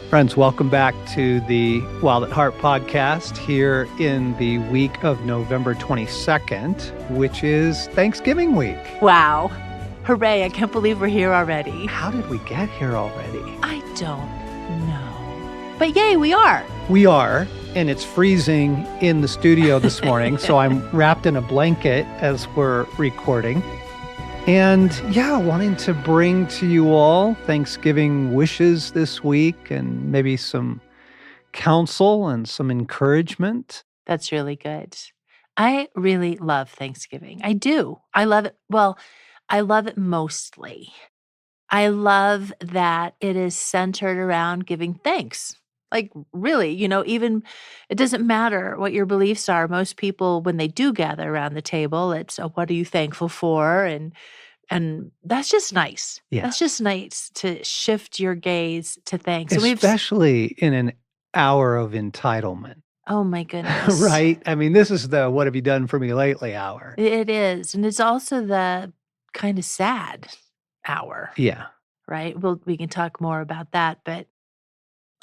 Friends, welcome back to the Wild at Heart podcast here in the week of November 22nd, which is Thanksgiving week. Wow. Hooray, I can't believe we're here already. How did we get here already? I don't know. But yay, we are. We are, and it's freezing in the studio this morning, so I'm wrapped in a blanket as we're recording. And wanting to bring to you all Thanksgiving wishes this week and maybe some counsel and some encouragement. That's really good. I really love Thanksgiving. I do. I love it. Well, I love it mostly. I love that it is centered around giving thanks. Like, really, even it doesn't matter what your beliefs are. Most people, when they do gather around the table, it's, what are you thankful for? And that's just nice. Yeah. That's just nice to shift your gaze to thanks. Especially in an hour of entitlement. Oh my goodness. Right? I mean, this is the what have you done for me lately hour. It is. And it's also the kind of sad hour. Yeah. Right? Well, we can talk more about that, but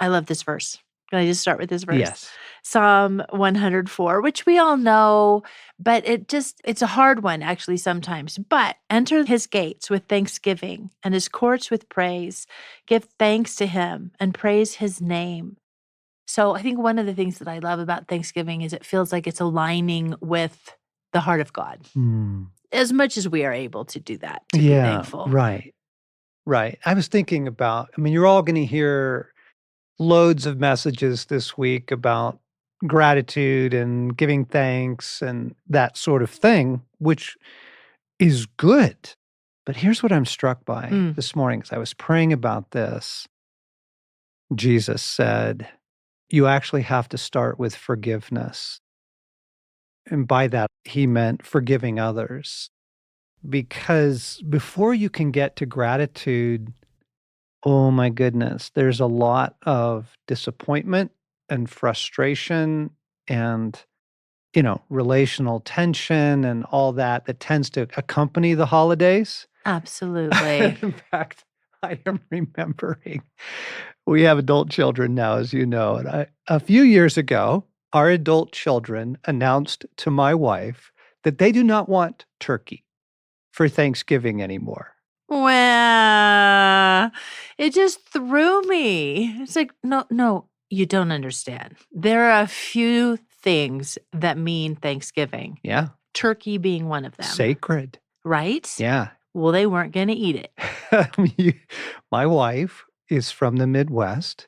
I love this verse. Can I just start with this verse? Yes. Psalm 104, which we all know, but it's a hard one actually sometimes. But enter his gates with thanksgiving and his courts with praise. Give thanks to him and praise his name. So I think one of the things that I love about Thanksgiving is it feels like it's aligning with the heart of God. As much as we are able to do that, to be thankful. Right. I was thinking about, you're all going to hear loads of messages this week about gratitude and giving thanks and that sort of thing, which is good. But here's what I'm struck by this morning as I was praying about this. Jesus said, you actually have to start with forgiveness. And by that, he meant forgiving others. Because before you can get to gratitude, oh my goodness, there's a lot of disappointment and frustration and, relational tension and all that tends to accompany the holidays. Absolutely. In fact, I am remembering we have adult children now, as you know, and a few years ago, our adult children announced to my wife that they do not want turkey for Thanksgiving anymore. Well, it just threw me. It's like, no, you don't understand. There are a few things that mean Thanksgiving. Yeah. Turkey being one of them. Sacred. Right? Yeah. Well, they weren't going to eat it. My wife is from the Midwest,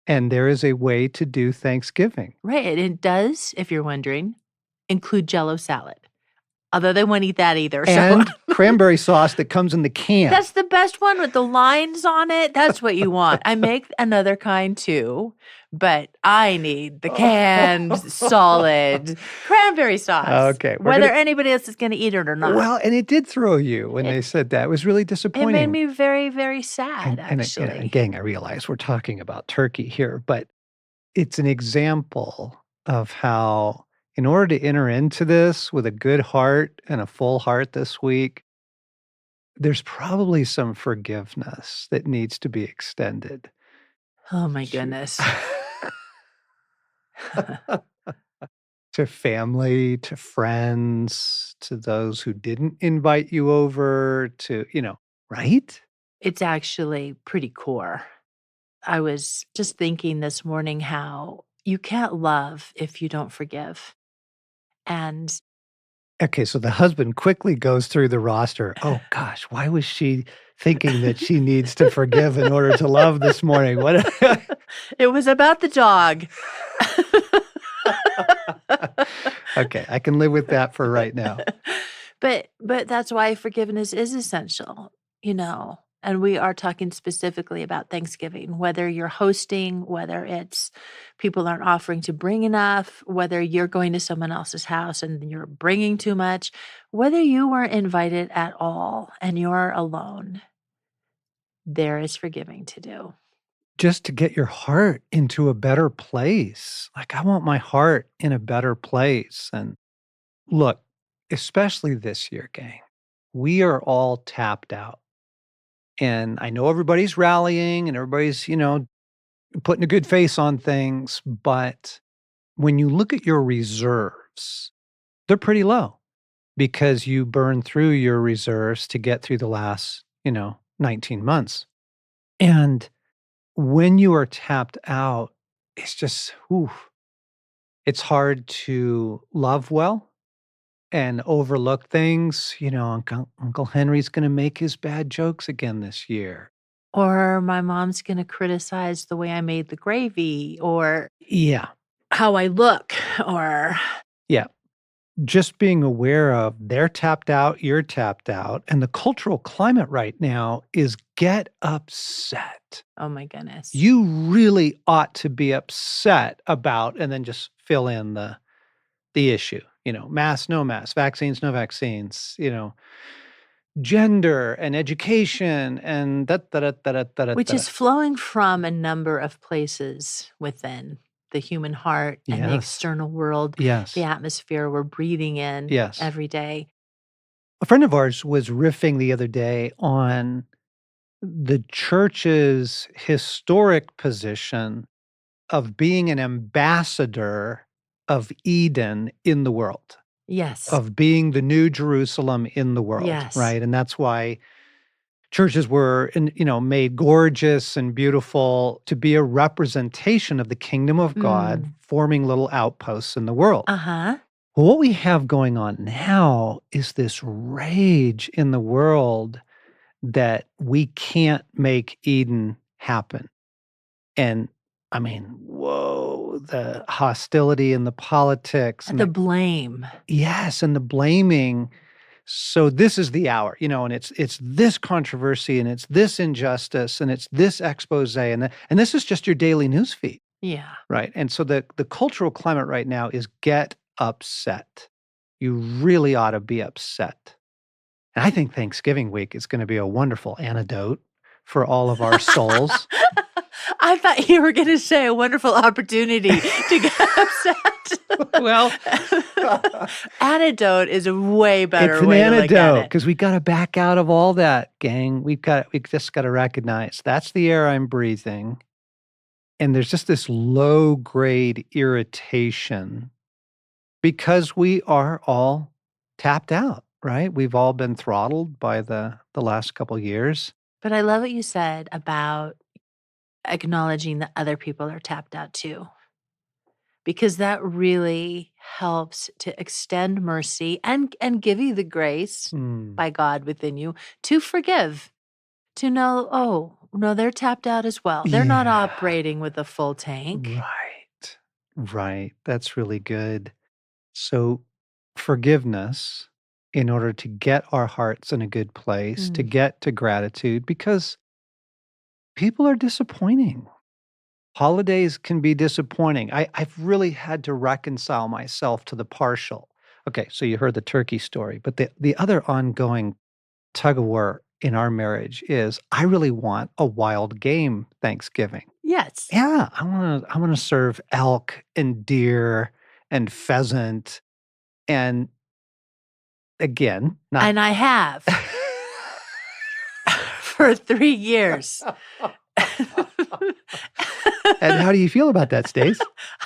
and there is a way to do Thanksgiving. Right. And it does, if you're wondering, include Jell-O salad. Although they won't eat that either. And cranberry sauce that comes in the can. That's the best one with the lines on it. That's what you want. I make another kind too, but I need the canned, solid cranberry sauce. Okay. Whether anybody else is going to eat it or not. Well, and it did throw you when they said that. It was really disappointing. It made me very, very sad, actually. And again, I realize we're talking about turkey here, but it's an example of how in order to enter into this with a good heart and a full heart this week, there's probably some forgiveness that needs to be extended. Oh, my goodness. To family, to friends, to those who didn't invite you over, to, right? It's actually pretty core. I was just thinking this morning how you can't love if you don't forgive. And okay, so the husband quickly goes through the roster. Oh gosh, why was she thinking that she needs to forgive in order to love this morning? What? It was about the dog. Okay, I can live with that for right now. But that's why forgiveness is essential, And we are talking specifically about Thanksgiving, whether you're hosting, whether it's people aren't offering to bring enough, whether you're going to someone else's house and you're bringing too much, whether you weren't invited at all and you're alone, there is forgiving to do. Just to get your heart into a better place. Like, I want my heart in a better place. And look, especially this year, gang, we are all tapped out. And I know everybody's rallying and everybody's, putting a good face on things, but when you look at your reserves, they're pretty low because you burn through your reserves to get through the last, 19 months. And when you are tapped out, it's just, it's hard to love well and overlook things. Uncle Henry's going to make his bad jokes again this year. Or my mom's gonna criticize the way I made the gravy or Yeah. how I look or Yeah. Just being aware of they're tapped out, you're tapped out, and the cultural climate right now is get upset. oh my goodness. You really ought to be upset about and then just fill in the issue, mask, no mask, vaccines, no vaccines, gender and education and da da da da da da da Which da. is flowing from a number of places within the human heart and the Yes. external world, the Yes. atmosphere we're breathing in Yes. every day. A friend of ours was riffing the other day on the church's historic position of being an ambassador of Eden in the world, Yes. of being the new Jerusalem in the world, Yes. right? And that's why churches were, made gorgeous and beautiful to be a representation of the kingdom of God, Mm. forming little outposts in the world. Uh-huh. Well, what we have going on now is this rage in the world that we can't make Eden happen. And I mean, whoa, the hostility and the politics and The the blame. yes, and the blaming. So this is the hour, and it's this controversy and it's this injustice and it's this expose and this is just your daily news feed, Yeah. right? And so the cultural climate right now is get upset. You really ought to be upset. And I think Thanksgiving week is going to be a wonderful antidote for all of our souls. I thought you were gonna say a wonderful opportunity to get upset. Well, Antidote is a way better it's an way to look at antidote it. because we got to back out of all that, gang. We just got to recognize that's the air I'm breathing. And there's just this low grade irritation because we are all tapped out, right? We've all been throttled by the last couple years. But I love what you said about acknowledging that other people are tapped out too, because that really helps to extend mercy and give you the grace Mm, by God within you to forgive, to know, oh, no, they're tapped out as well. They're not yeah. operating with a full tank. Right. Right. That's really good. So, forgiveness in order to get our hearts in a good place, to Mm. get to gratitude, because people are disappointing. Holidays can be disappointing. I've really had to reconcile myself to the partial. Okay, so you heard the turkey story, but the other ongoing tug of war in our marriage is I really want a wild game Thanksgiving. Yes. Yeah, I wanna serve elk and deer and pheasant, and again, not And I have for 3 years. And how do you feel about that, Stace?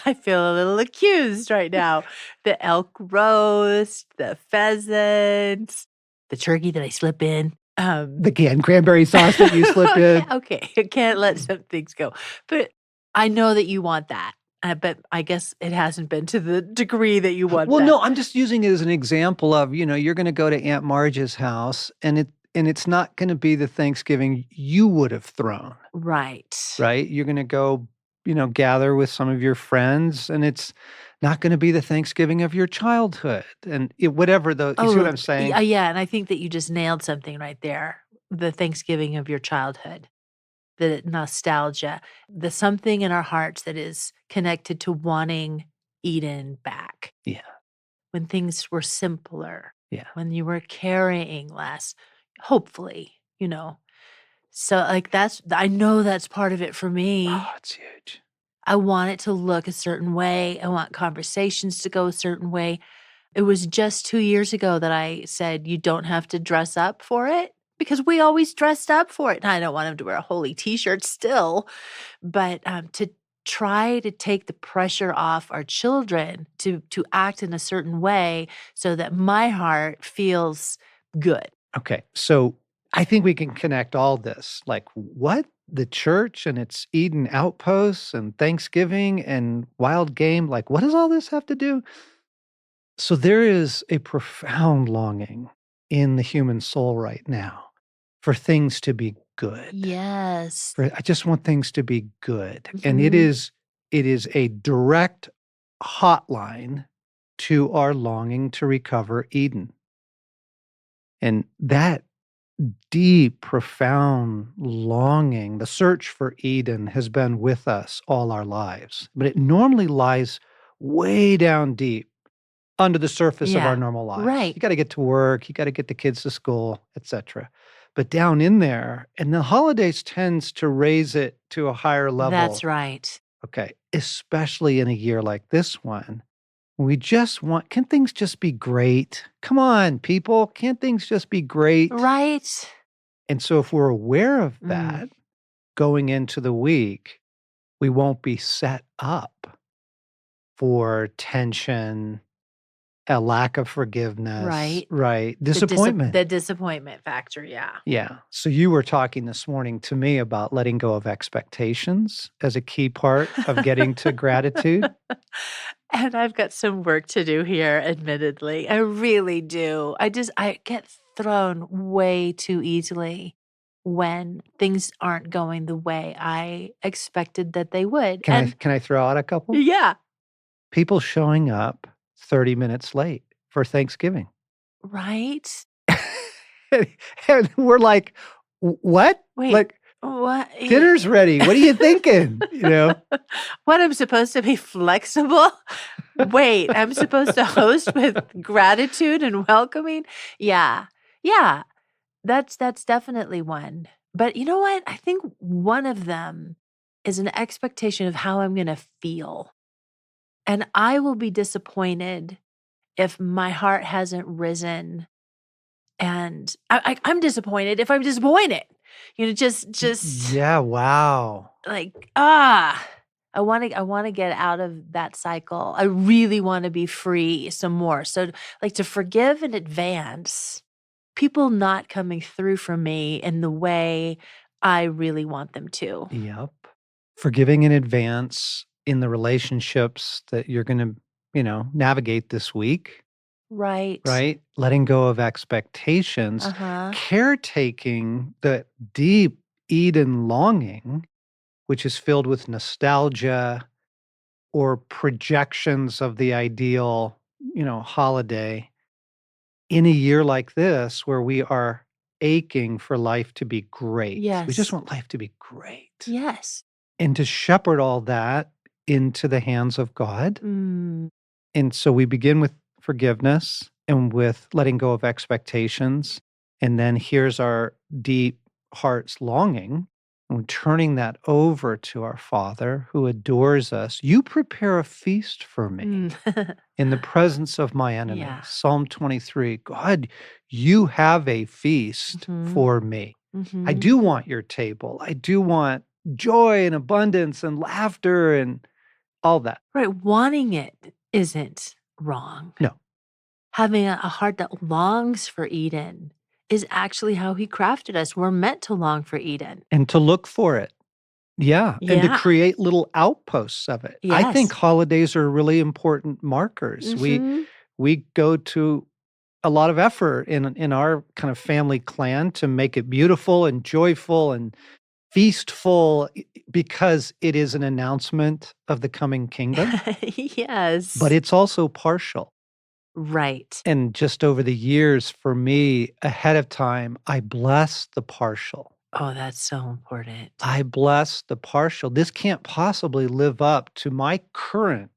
I feel a little accused right now. The elk roast, the pheasant, the turkey that I slip in. The canned cranberry sauce that you slip in? Okay, I can't let some things go. But I know that you want that. But I guess it hasn't been to the degree that you want Well, that. no, I'm just using it as an example of, you're gonna go to Aunt Marge's house, and it's not gonna be the Thanksgiving you would have thrown, Right. right? You're gonna go, gather with some of your friends, and it's not gonna be the Thanksgiving of your childhood, and whatever you see what Oh, I'm saying? yeah, and I think that you just nailed something right there. The Thanksgiving of your childhood, the nostalgia, the something in our hearts that is connected to wanting Eden back. Yeah, When things were simpler, yeah. when you were carrying less, hopefully, So, like, I know that's part of it for Oh, me. it's huge. I want it to look a certain way. I want conversations to go a certain way. It was just 2 years ago that I said, "You don't have to dress up for it." because we always dressed up for it. And I don't want him to wear a holy t-shirt still, but, to try to take the pressure off our children to act in a certain way so that my heart feels good. Okay, so I think we can connect all this. Like, what? The church and its Eden outposts and Thanksgiving and wild game? Like, what does all this have to do? So there is a profound longing in the human soul right now for things to be good. Yes. For I just want things to be good. And Mhm. it is a direct hotline to our longing to recover Eden. And that deep, profound longing, the search for Eden has been with us all our lives, but it normally lies way down deep under the surface of our Yeah. normal lives. Right. You gotta get to work, you gotta get the kids to school, etcetera. But down in there, and the holidays tends to raise it to a higher That's level, right. okay, especially in a year like this one. We just want, can things just be great? Come on, people, can't things just be great? Right? And so if we're aware of Mm. that going into the week, we won't be set up for tension, a lack of forgiveness, Right. right? Disappointment. The disappointment factor, yeah. Yeah. So you were talking this morning to me about letting go of expectations as a key part of getting to gratitude. And I've got some work to do here, admittedly. I really do. I get thrown way too easily when things aren't going the way I expected that they would. And Can I throw out a couple? yeah, People showing up 30 minutes late for Thanksgiving. right? And we're like, What? Wait, Like, what? dinner's ready. What are you thinking?" You know? What, I'm supposed to be flexible? Wait, I'm supposed to host with gratitude and welcoming? Yeah. Yeah. That's definitely one. But you know what? I think one of them is an expectation of how I'm gonna feel. And I will be disappointed if my heart hasn't risen, and I'm disappointed if I'm disappointed. Just Yeah, wow. like, I wanna get out of that cycle. I really wanna be free some more. So, like, to forgive in advance people not coming through for me in the way I really want them to. Yep. Forgiving in advance in the relationships that you're gonna, navigate this week, Right. right? Letting go of expectations, Uh-huh. caretaking the deep Eden longing, which is filled with nostalgia or projections of the ideal, holiday in a year like this where we are aching for life to be great. We just Yes. want life to be great. Yes. And to shepherd all that into the hands of God. Mm. And so we begin with forgiveness and with letting go of expectations. And then here's our deep heart's longing. And we're turning that over to our Father who adores us. You prepare a feast for me Mm. in the presence of my enemies. Yeah. Psalm 23. God, you have a feast Mhm. for me. I Mhm. do want your table. I do want joy and abundance and laughter and all that. Right, wanting it isn't wrong. No. Having a heart that longs for Eden is actually how he crafted us. We're meant to long for Eden. And to look for it. Yeah. And to Yeah. create little outposts of it. I think Yes. holidays are really important markers. Mhm. We go to a lot of effort in our kind of family clan to make it beautiful and joyful and feastful because it is an announcement of the coming kingdom, but Yes. it's also partial. Right. And just over the years, for me, ahead of time, I bless the partial. Oh, that's so important. I bless the partial. This can't possibly live up to my current,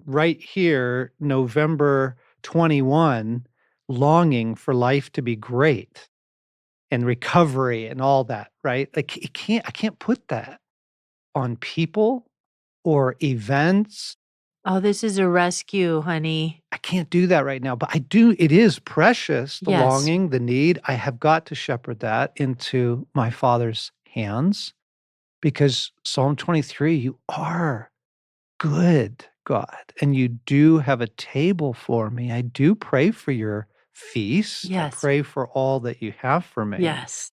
right here, November 21, longing for life to be great and recovery and all that, right? Like I can't put that on people or events Oh, this is a rescue, honey. I can't do that right now, but I do it is precious, the Yes. longing, the need. I have got to shepherd that into my Father's hands because Psalm 23, you are good, God, and you do have a table for me. I do pray for your feast. I Yes. pray for all that you have for me. Yes.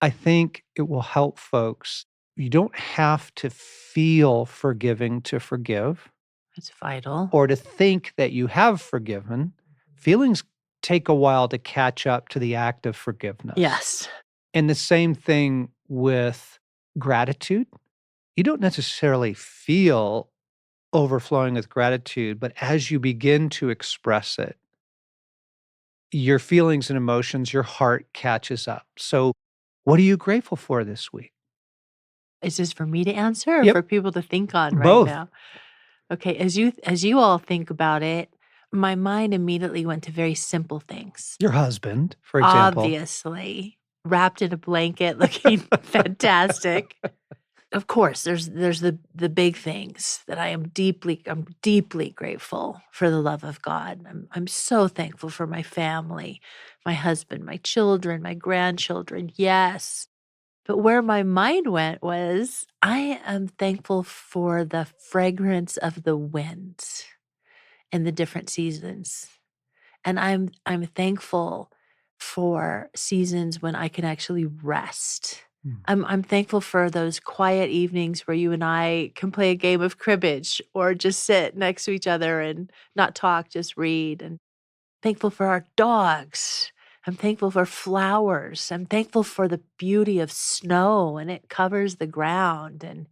I think it will help folks. You don't have to feel forgiving to forgive It's vital. or to think that you have forgiven. Feelings take a while to catch up to the act of forgiveness. Yes. And the same thing with gratitude. You don't necessarily feel overflowing with gratitude, but as you begin to express it, your feelings and emotions, your heart catches up. So, what are you grateful for this week? Is this for me to answer or Yep, for people to think on right both. now? Okay, as you all think about it, my mind immediately went to very simple things. Your husband, for example. Obviously, wrapped in a blanket, looking fantastic. Of course, there's the big things that I'm deeply grateful for the love of God. I'm so thankful for my family, my husband, my children, my grandchildren. Yes. But where my mind went was I am thankful for the fragrance of the wind in the different seasons. And I'm thankful for seasons when I can actually rest. Mm. I'm thankful for those quiet evenings where you and I can play a game of cribbage or just sit next to each other and not talk, just read. And thankful for our dogs. I'm thankful for flowers. I'm thankful for the beauty of snow and it covers the ground and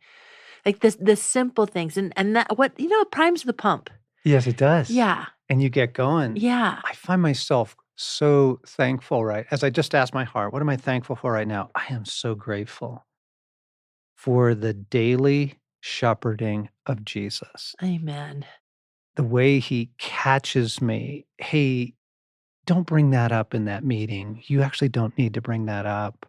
like the simple things and that what it primes the pump. Yes, it does. Yeah. And you get going. Yeah. I find myself so thankful, right? As I just asked my heart, what am I thankful for right now? I am so grateful for the daily shepherding of Jesus, Amen. the way he catches me. Hey, don't bring that up in that meeting. You actually don't need to bring that up.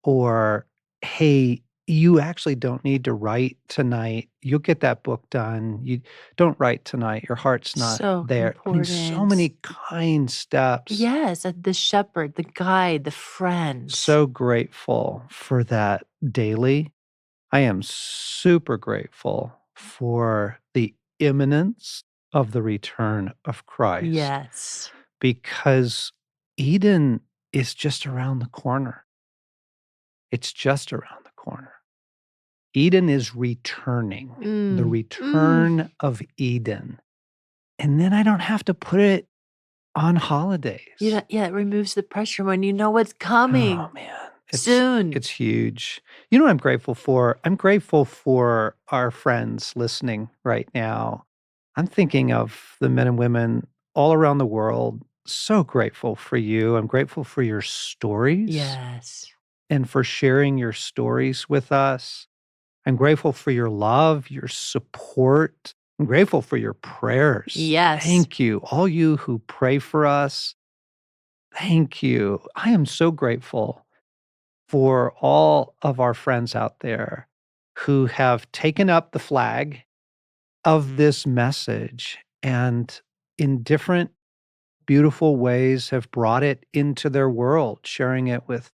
Or, hey, you actually don't need to write tonight. You'll get that book done. You don't write tonight. Your heart's not So there. I mean, so important. many kind steps. Yes, the shepherd, the guide, the friend. So grateful for that daily. I am super grateful for the imminence of the return of Christ Yes. because Eden is just around the corner. It's just around the corner. Eden is returning, the Mm, mm. return of Eden. And then I don't have to put it on holidays. Yeah, it removes the pressure when you know what's Oh, coming man. soon. It's huge. You know what I'm grateful for? I'm grateful for our friends listening right now. I'm thinking of the men and women all around the world. So grateful for you. I'm grateful for your stories Yes. and for sharing your stories with us. I'm grateful for your love, your support. I'm grateful for your prayers. Yes. Thank you. All you who pray for us, thank you. I am so grateful for all of our friends out there who have taken up the flag of this message and in different beautiful ways have brought it into their world, sharing it with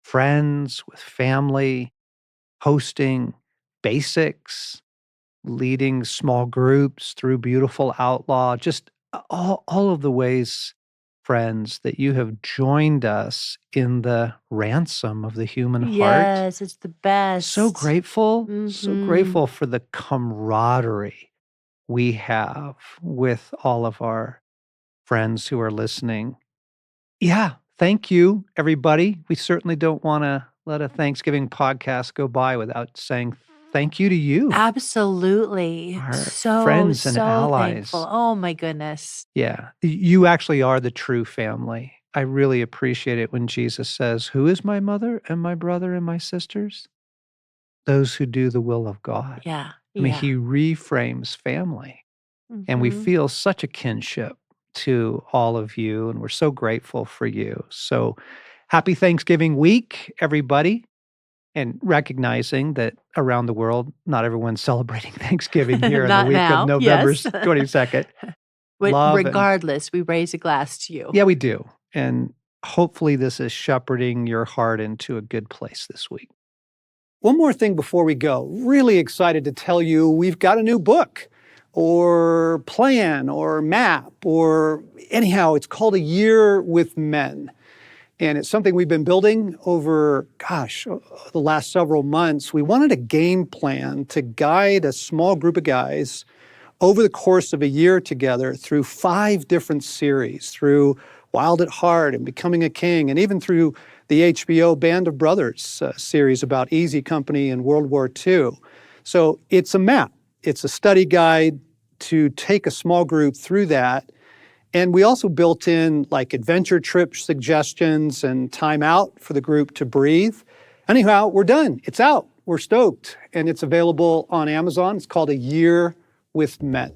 friends, with family, hosting basics, leading small groups through Beautiful Outlaw, just all of the ways, friends, that you have joined us in the ransom of the human heart. Yes, it's the best. So Mhm. grateful for the camaraderie we have with all of our friends who are listening. Yeah, thank you, everybody. We certainly don't wanna let a Thanksgiving podcast go by without saying thank you to you. Absolutely. Our So, friends and so thankful. allies. Oh my goodness. Yeah, you actually are the true family. I really appreciate it when Jesus says, "Who is my mother and my brother and my sisters? Those who do the will of God." Yeah, I mean, yeah. he reframes family, and we Mhm. feel such a kinship to all of you, and we're so grateful for you. So, happy Thanksgiving week, everybody. and recognizing that around the world, not everyone's celebrating Thanksgiving here in the Not week of now, November yes. 22nd. But Love and regardless, we raise a glass to you. yeah, we do. And hopefully this is shepherding your heart into a good place this week. One more thing before we go. Really excited to tell you we've got a new book or plan or map or anyhow, it's called A Year with Men. And it's something we've been building over, the last several months. We wanted a game plan to guide a small group of guys over the course of a year together through 5 different series, through Wild at Heart and Becoming a King, and even through the HBO Band of Brothers series about Easy Company and World War II. So it's a map. It's a study guide to take a small group through that. And we also built in like adventure trip suggestions and time out for the group to breathe. Anyhow, we're done. It's out. We're stoked. And it's available on Amazon. It's called A Year with Men.